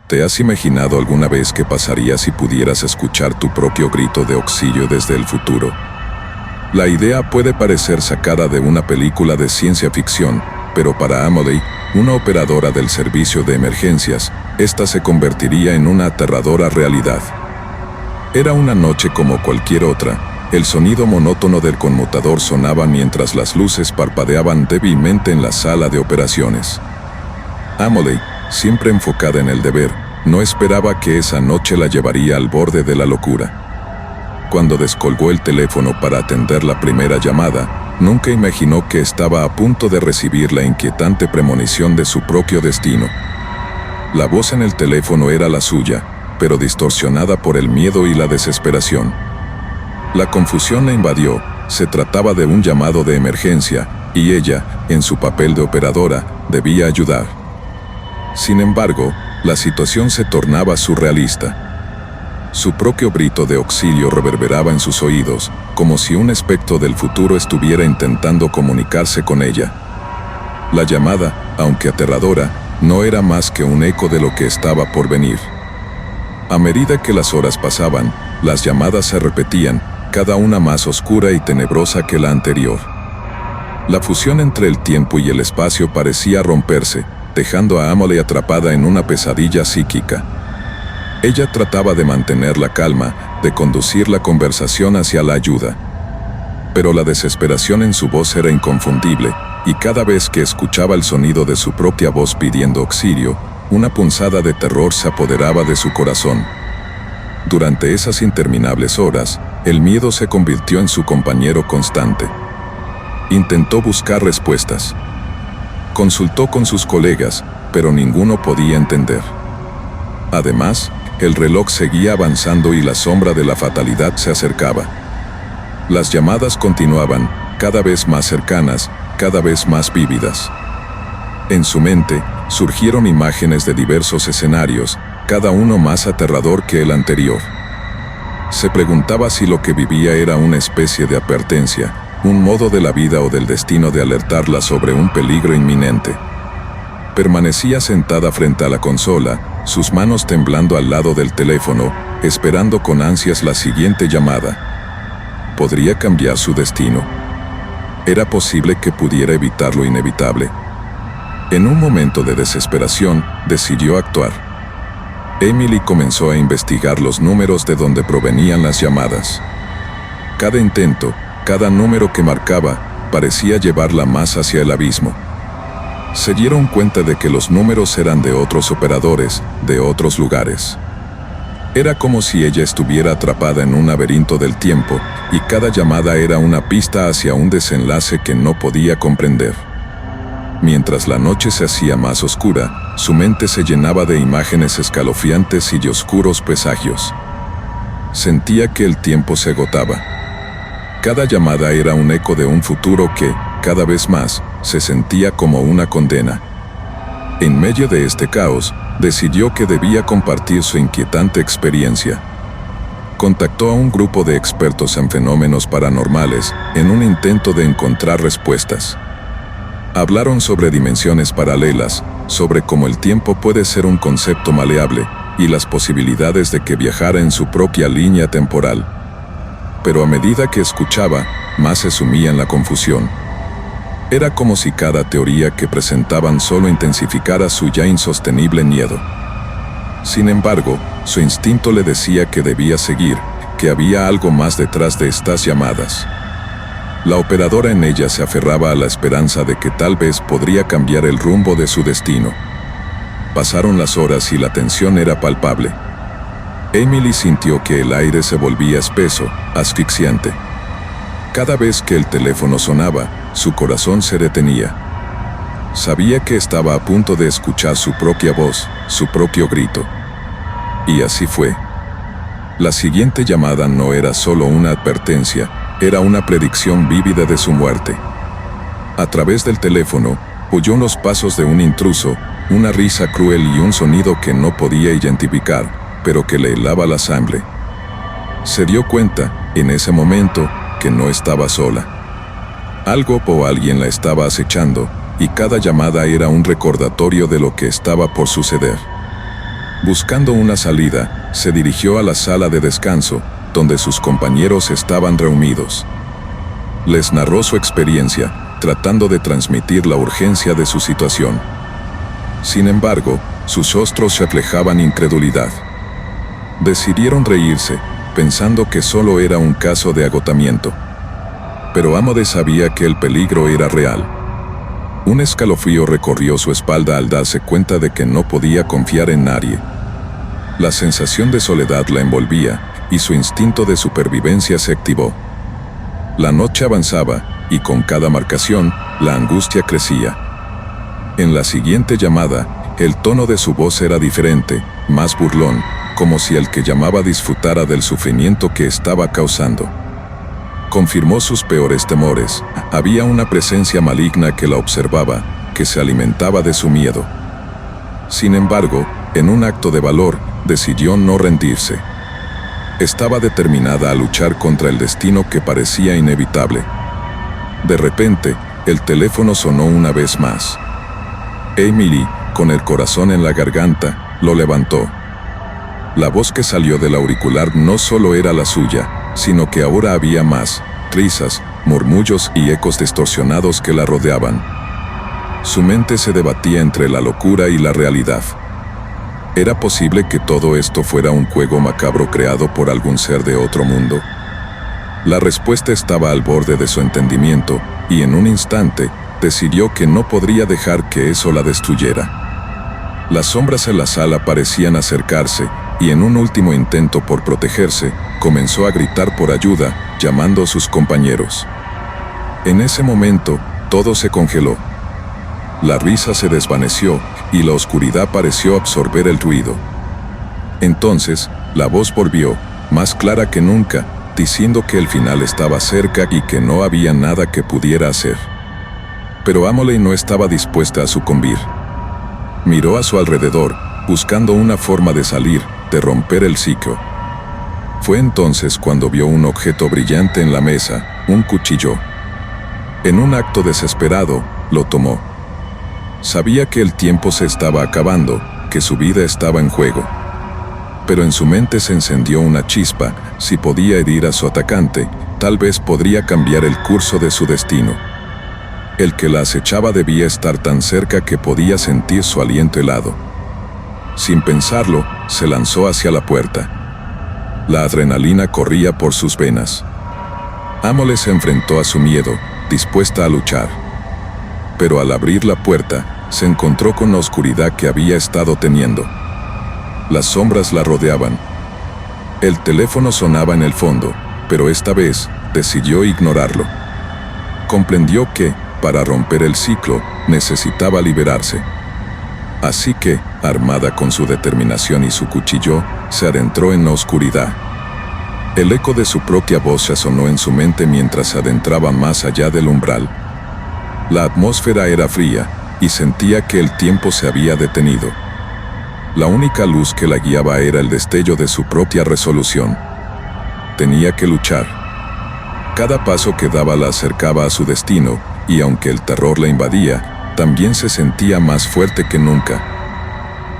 ¿Te has imaginado alguna vez qué pasaría si pudieras escuchar tu propio grito de auxilio desde el futuro? La idea puede parecer sacada de una película de ciencia ficción, pero para Amelie, una operadora del servicio de emergencias, esta se convertiría en una aterradora realidad. Era una noche como cualquier otra. El sonido monótono del conmutador sonaba mientras las luces parpadeaban débilmente en la sala de operaciones. Amelie, siempre enfocada en el deber, no esperaba que esa noche la llevaría al borde de la locura. Cuando descolgó el teléfono para atender la primera llamada, nunca imaginó que estaba a punto de recibir la inquietante premonición de su propio destino. La voz en el teléfono era la suya, pero distorsionada por el miedo y la desesperación. La confusión la invadió. Se trataba de un llamado de emergencia, y ella, en su papel de operadora, debía ayudar. Sin embargo, la situación se tornaba surrealista. Su propio grito de auxilio reverberaba en sus oídos, como si un espectro del futuro estuviera intentando comunicarse con ella. La llamada, aunque aterradora, no era más que un eco de lo que estaba por venir. A medida que las horas pasaban, las llamadas se repetían, cada una más oscura y tenebrosa que la anterior. La fusión entre el tiempo y el espacio parecía romperse, dejando a Amelie atrapada en una pesadilla psíquica. Ella trataba de mantener la calma, de conducir la conversación hacia la ayuda. Pero la desesperación en su voz era inconfundible, y cada vez que escuchaba el sonido de su propia voz pidiendo auxilio, una punzada de terror se apoderaba de su corazón. Durante esas interminables horas, el miedo se convirtió en su compañero constante. Intentó buscar respuestas. Consultó con sus colegas, pero ninguno podía entender. Además, el reloj seguía avanzando y la sombra de la fatalidad se acercaba. Las llamadas continuaban, cada vez más cercanas, cada vez más vívidas. En su mente, surgieron imágenes de diversos escenarios, cada uno más aterrador que el anterior. Se preguntaba si lo que vivía era una especie de advertencia, un modo de la vida o del destino de alertarla sobre un peligro inminente. Permanecía sentada frente a la consola, sus manos temblando al lado del teléfono, esperando con ansias la siguiente llamada. ¿Podría cambiar su destino? Era posible que pudiera evitar lo inevitable. En un momento de desesperación, decidió actuar. Emily comenzó a investigar los números de donde provenían las llamadas. Cada intento, cada número que marcaba, parecía llevarla más hacia el abismo. Se dieron cuenta de que los números eran de otros operadores, de otros lugares. Era como si ella estuviera atrapada en un laberinto del tiempo, y cada llamada era una pista hacia un desenlace que no podía comprender. Mientras la noche se hacía más oscura, su mente se llenaba de imágenes escalofriantes y de oscuros presagios. Sentía que el tiempo se agotaba. Cada llamada era un eco de un futuro que, cada vez más, se sentía como una condena. En medio de este caos, decidió que debía compartir su inquietante experiencia. Contactó a un grupo de expertos en fenómenos paranormales, en un intento de encontrar respuestas. Hablaron sobre dimensiones paralelas, sobre cómo el tiempo puede ser un concepto maleable, y las posibilidades de que viajara en su propia línea temporal. Pero a medida que escuchaba, más se sumía en la confusión. Era como si cada teoría que presentaban solo intensificara su ya insostenible miedo. Sin embargo, su instinto le decía que debía seguir, que había algo más detrás de estas llamadas. La operadora en ella se aferraba a la esperanza de que tal vez podría cambiar el rumbo de su destino. Pasaron las horas y la tensión era palpable. Emily sintió que el aire se volvía espeso, asfixiante. Cada vez que el teléfono sonaba, su corazón se detenía. Sabía que estaba a punto de escuchar su propia voz, su propio grito. Y así fue. La siguiente llamada no era solo una advertencia, era una predicción vívida de su muerte. A través del teléfono, oyó los pasos de un intruso, una risa cruel y un sonido que no podía identificar, pero que le helaba la sangre. Se dio cuenta, en ese momento, que no estaba sola. Algo o alguien la estaba acechando, y cada llamada era un recordatorio de lo que estaba por suceder. Buscando una salida, se dirigió a la sala de descanso, donde sus compañeros estaban reunidos. Les narró su experiencia, tratando de transmitir la urgencia de su situación. Sin embargo, sus rostros reflejaban incredulidad. Decidieron reírse, pensando que solo era un caso de agotamiento. Pero Amode sabía que el peligro era real. Un escalofrío recorrió su espalda al darse cuenta de que no podía confiar en nadie. La sensación de soledad la envolvía, y su instinto de supervivencia se activó. La noche avanzaba, y con cada marcación, la angustia crecía. En la siguiente llamada, el tono de su voz era diferente, más burlón, como si el que llamaba disfrutara del sufrimiento que estaba causando. Confirmó sus peores temores. Había una presencia maligna que la observaba, que se alimentaba de su miedo. Sin embargo, en un acto de valor, decidió no rendirse. Estaba determinada a luchar contra el destino que parecía inevitable. De repente, el teléfono sonó una vez más. Emily, con el corazón en la garganta, lo levantó. La voz que salió del auricular no solo era la suya, sino que ahora había más, risas, murmullos y ecos distorsionados que la rodeaban. Su mente se debatía entre la locura y la realidad. ¿Era posible que todo esto fuera un juego macabro creado por algún ser de otro mundo? La respuesta estaba al borde de su entendimiento, y en un instante, decidió que no podría dejar que eso la destruyera. Las sombras en la sala parecían acercarse, y en un último intento por protegerse, comenzó a gritar por ayuda, llamando a sus compañeros. En ese momento, todo se congeló. La risa se desvaneció, y la oscuridad pareció absorber el ruido. Entonces, la voz volvió, más clara que nunca, diciendo que el final estaba cerca y que no había nada que pudiera hacer. Pero Emily no estaba dispuesta a sucumbir. Miró a su alrededor, buscando una forma de salir, de romper el ciclo. Fue entonces cuando vio un objeto brillante en la mesa, un cuchillo. En un acto desesperado, lo tomó. Sabía que el tiempo se estaba acabando, que su vida estaba en juego. Pero en su mente se encendió una chispa: si podía herir a su atacante, tal vez podría cambiar el curso de su destino. El que la acechaba debía estar tan cerca que podía sentir su aliento helado. Sin pensarlo, se lanzó hacia la puerta. La adrenalina corría por sus venas. Emily se enfrentó a su miedo, dispuesta a luchar. Pero al abrir la puerta, se encontró con la oscuridad que había estado teniendo. Las sombras la rodeaban. El teléfono sonaba en el fondo, pero esta vez, decidió ignorarlo. Comprendió que, para romper el ciclo, necesitaba liberarse. Así que, armada con su determinación y su cuchillo, se adentró en la oscuridad. El eco de su propia voz resonó en su mente mientras se adentraba más allá del umbral. La atmósfera era fría, y sentía que el tiempo se había detenido. La única luz que la guiaba era el destello de su propia resolución. Tenía que luchar. Cada paso que daba la acercaba a su destino, y aunque el terror la invadía, también se sentía más fuerte que nunca.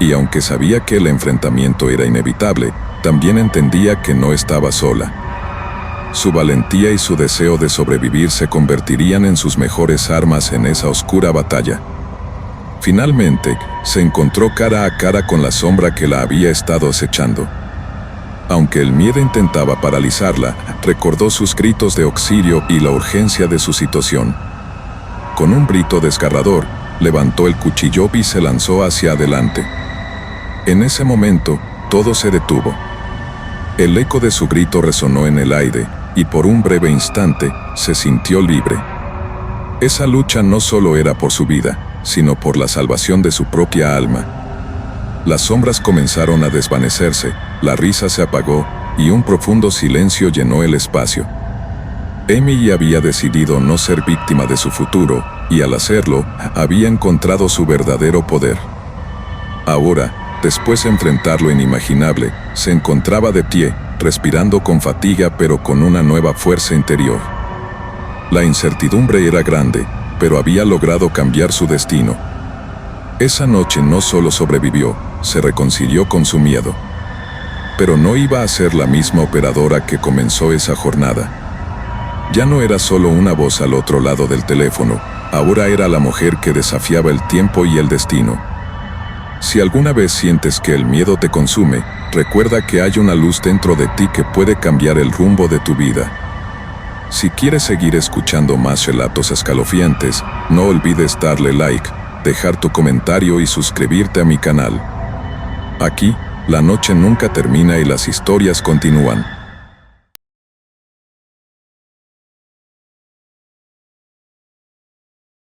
Y aunque sabía que el enfrentamiento era inevitable, también entendía que no estaba sola. Su valentía y su deseo de sobrevivir se convertirían en sus mejores armas en esa oscura batalla. Finalmente, se encontró cara a cara con la sombra que la había estado acechando. Aunque el miedo intentaba paralizarla, recordó sus gritos de auxilio y la urgencia de su situación. Con un grito desgarrador, levantó el cuchillo y se lanzó hacia adelante. En ese momento, todo se detuvo. El eco de su grito resonó en el aire, y por un breve instante, se sintió libre. Esa lucha no solo era por su vida, sino por la salvación de su propia alma. Las sombras comenzaron a desvanecerse, la risa se apagó, y un profundo silencio llenó el espacio. Emily había decidido no ser víctima de su futuro, y al hacerlo, había encontrado su verdadero poder. Ahora, después de enfrentar lo inimaginable, se encontraba de pie, respirando con fatiga pero con una nueva fuerza interior. La incertidumbre era grande, pero había logrado cambiar su destino. Esa noche no solo sobrevivió, se reconcilió con su miedo. Pero no iba a ser la misma operadora que comenzó esa jornada. Ya no era solo una voz al otro lado del teléfono, ahora era la mujer que desafiaba el tiempo y el destino. Si alguna vez sientes que el miedo te consume, recuerda que hay una luz dentro de ti que puede cambiar el rumbo de tu vida. Si quieres seguir escuchando más relatos escalofriantes, no olvides darle like, dejar tu comentario y suscribirte a mi canal. Aquí, la noche nunca termina y las historias continúan.